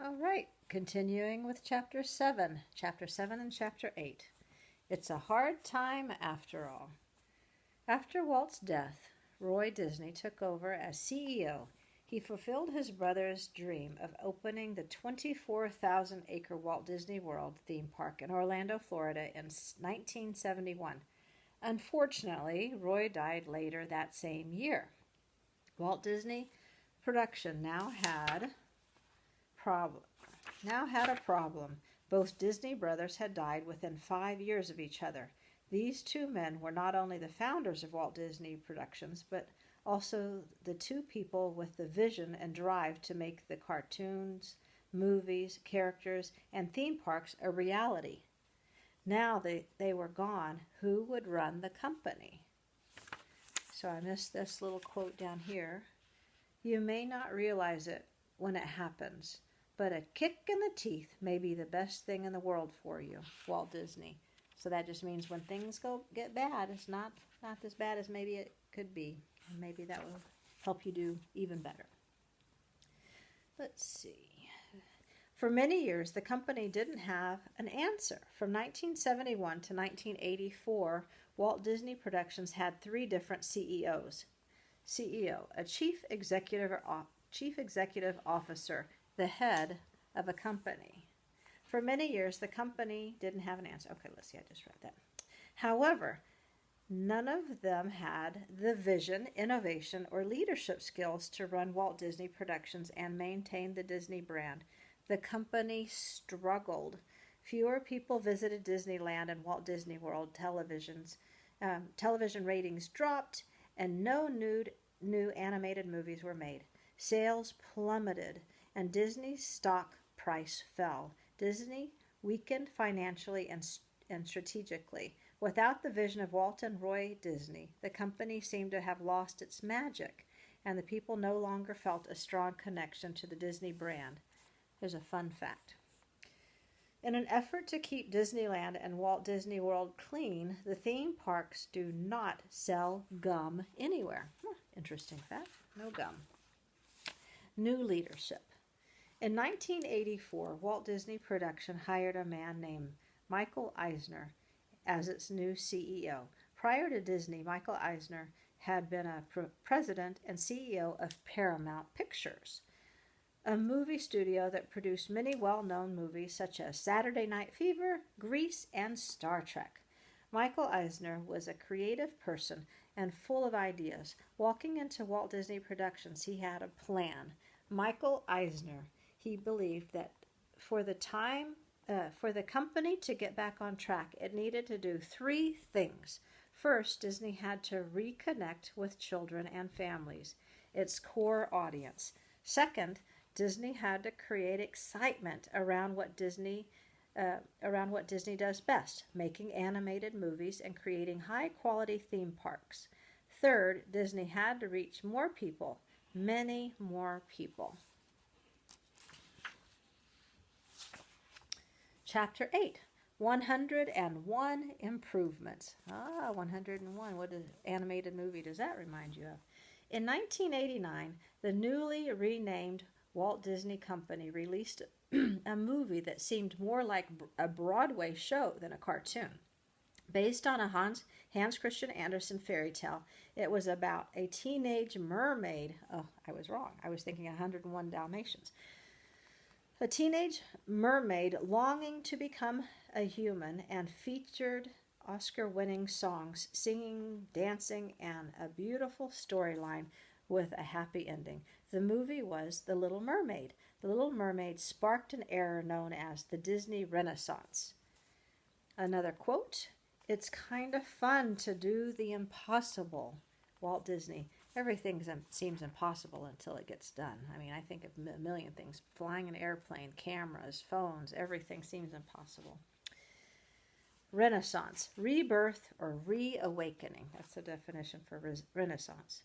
All right, continuing with Chapter 7. Chapter 7 and Chapter 8. It's a hard time after all. After Walt's death, Roy Disney took over as CEO. He fulfilled his brother's dream of opening the 24,000-acre Walt Disney World theme park in Orlando, Florida in 1971. Unfortunately, Roy died later that same year. Walt Disney Production problem now had a problem. Both Disney brothers had died within 5 years of each other. These two men were not only the founders of Walt Disney Productions, but also the two people with the vision and drive to make the cartoons, movies, characters, and theme parks a reality. Now they were gone. Who would run the company? So I missed this little quote down here. You may not realize it when it happens, but a kick in the teeth may be the best thing in the world for you. Walt Disney. So that just means when things get bad, it's not as bad as maybe it could be. And maybe that will help you do even better. Let's see. For many years, the company didn't have an answer. From 1971 to 1984, Walt Disney Productions had 3 different CEOs. CEO, a chief executive officer, the head of a company. For many years, the company didn't have an answer. Okay, let's see, I just read that. However, none of them had the vision, innovation, or leadership skills to run Walt Disney Productions and maintain the Disney brand. The company struggled. Fewer people visited Disneyland and Walt Disney World television ratings dropped, and no new animated movies were made. Sales plummeted, and Disney's stock price fell. Disney weakened financially and strategically. Without the vision of Walt and Roy Disney, the company seemed to have lost its magic, and the people no longer felt a strong connection to the Disney brand. Here's a fun fact. In an effort to keep Disneyland and Walt Disney World clean, the theme parks do not sell gum anywhere. Interesting fact. No gum. New leadership. In 1984, Walt Disney Production hired a man named Michael Eisner as its new CEO. Prior to Disney, Michael Eisner had been a president and CEO of Paramount Pictures, a movie studio that produced many well-known movies such as Saturday Night Fever, Grease, and Star Trek. Michael Eisner was a creative person and full of ideas. Walking into Walt Disney Productions, he had a plan. Michael Eisner, he believed that for the company to get back on track, it needed to do 3 things. First, Disney had to reconnect with children and families, its core audience. Second, Disney had to create excitement around what Disney does best, making animated movies and creating high-quality theme parks. Third, Disney had to reach more people, many more people. Chapter 8, 101 Improvements. 101. What animated movie does that remind you of? In 1989, the newly renamed Walt Disney Company released a movie that seemed more like a Broadway show than a cartoon. Based on a Hans Christian Andersen fairy tale, it was about a teenage mermaid. Oh, I was wrong. I was thinking 101 Dalmatians. A teenage mermaid longing to become a human, and featured Oscar-winning songs, singing, dancing, and a beautiful storyline with a happy ending. The movie was The Little Mermaid. The Little Mermaid sparked an era known as the Disney Renaissance. Another quote, "It's kind of fun to do the impossible." Walt Disney. Everything seems impossible until it gets done. I mean, I think of a million things. Flying an airplane, cameras, phones, everything seems impossible. Renaissance, rebirth or reawakening. That's the definition for Renaissance.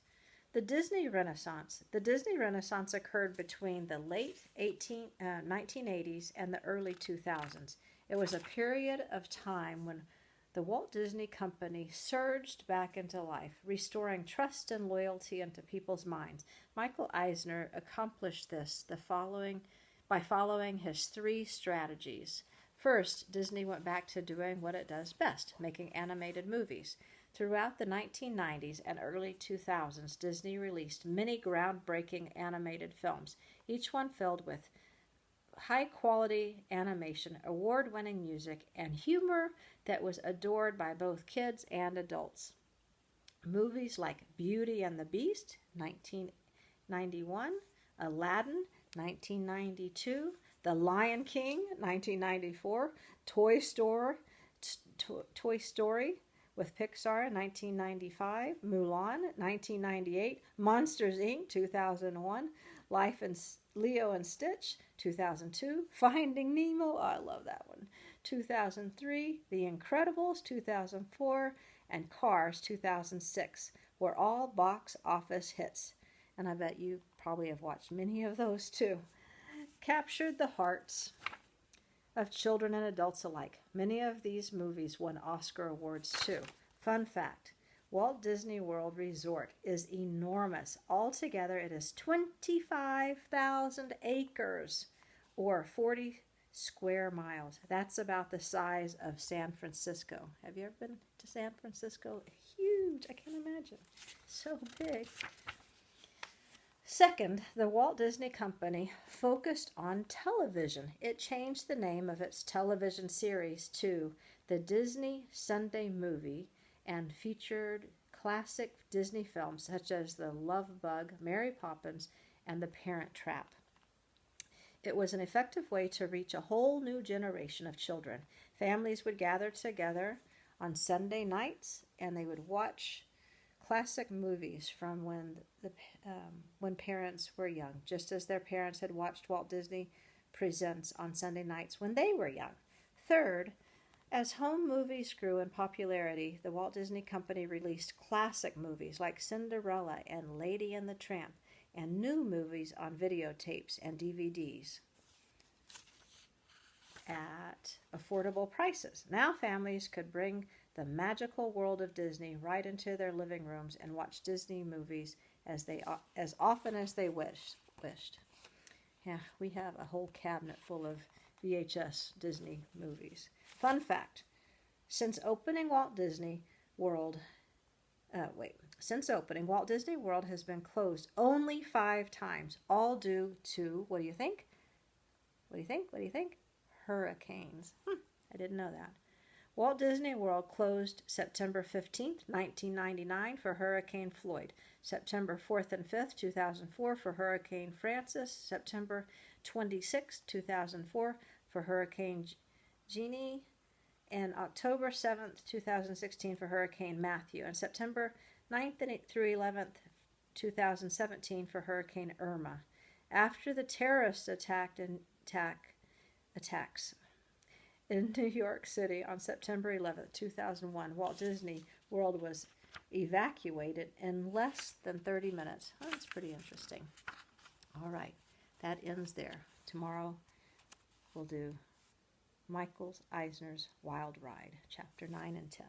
The Disney Renaissance. The Disney Renaissance occurred between the late 1980s and the early 2000s. It was a period of time when the Walt Disney Company surged back into life, restoring trust and loyalty into people's minds. Michael Eisner accomplished this the following by following his 3 strategies. First, Disney went back to doing what it does best, making animated movies. Throughout the 1990s and early 2000s, Disney released many groundbreaking animated films, each one filled with high-quality animation, award-winning music, and humor that was adored by both kids and adults. Movies like Beauty and the Beast, 1991, Aladdin, 1992, The Lion King, 1994, Toy Story with Pixar, 1995, Mulan, 1998, Monsters, Inc., 2001, Leo and Stitch, 2002, Finding Nemo, oh, I love that one, 2003, The Incredibles, 2004, and Cars, 2006, were all box office hits. And I bet you probably have watched many of those too. Captured the hearts of children and adults alike. Many of these movies won Oscar awards too. Fun fact, Walt Disney World Resort is enormous. Altogether, it is 25,000 acres or 40 square miles. That's about the size of San Francisco. Have you ever been to San Francisco? Huge. I can't imagine. So big. Second, the Walt Disney Company focused on television. It changed the name of its television series to the Disney Sunday Movie and featured classic Disney films such as The Love Bug, Mary Poppins, and The Parent Trap. It was an effective way to reach a whole new generation of children. Families would gather together on Sunday nights and they would watch classic movies from when parents were young, just as their parents had watched Walt Disney Presents on Sunday nights when they were young. Third, as home movies grew in popularity, the Walt Disney Company released classic movies like Cinderella and Lady and the Tramp, and new movies on videotapes and DVDs at affordable prices. Now families could bring the magical world of Disney right into their living rooms and watch Disney movies as often as they wished. Yeah, we have a whole cabinet full of VHS Disney movies. Fun fact, since opening, Walt Disney World has been closed only 5 times, all due to, what do you think? Hurricanes. I didn't know that. Walt Disney World closed September 15th, 1999 for Hurricane Floyd, September 4th and 5th, 2004 for Hurricane Francis, September 26th, 2004 for Hurricane Jeannie, and October 7th, 2016 for Hurricane Matthew, and September 9th through 11th, 2017 for Hurricane Irma. After the terrorist attacks in New York City on September 11th, 2001, Walt Disney World was evacuated in less than 30 minutes. Oh, that's pretty interesting. All right, that ends there. Tomorrow we'll do Michael Eisner's Wild Ride, Chapter 9 and 10.